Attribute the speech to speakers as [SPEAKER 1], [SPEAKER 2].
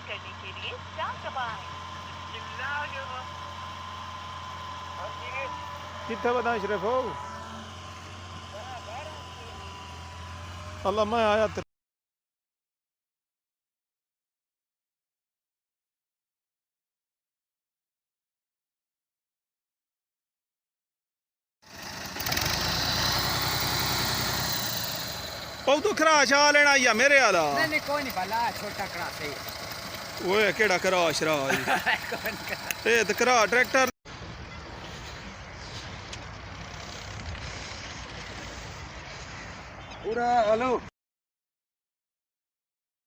[SPEAKER 1] करने के लिए स्टार दबाएं।
[SPEAKER 2] कितने बता शरीफ हो अल्लाह मैं आया ਉਹ ਤੂੰ ਖਰਾ ਛਾ ਲੈਣਾ ਯਾ ਮੇਰੇ ਵਾਲਾ
[SPEAKER 3] नहीं कोई नहीं भला छोटा करा सही
[SPEAKER 2] ਓਏ ਕਿਹੜਾ ਖਰਾ ਸ਼ਰਾ
[SPEAKER 3] कौन करा
[SPEAKER 2] ਇਹ ਤੇ ਖਰਾ ਟਰੈਕਟਰ
[SPEAKER 4] पूरा हेलो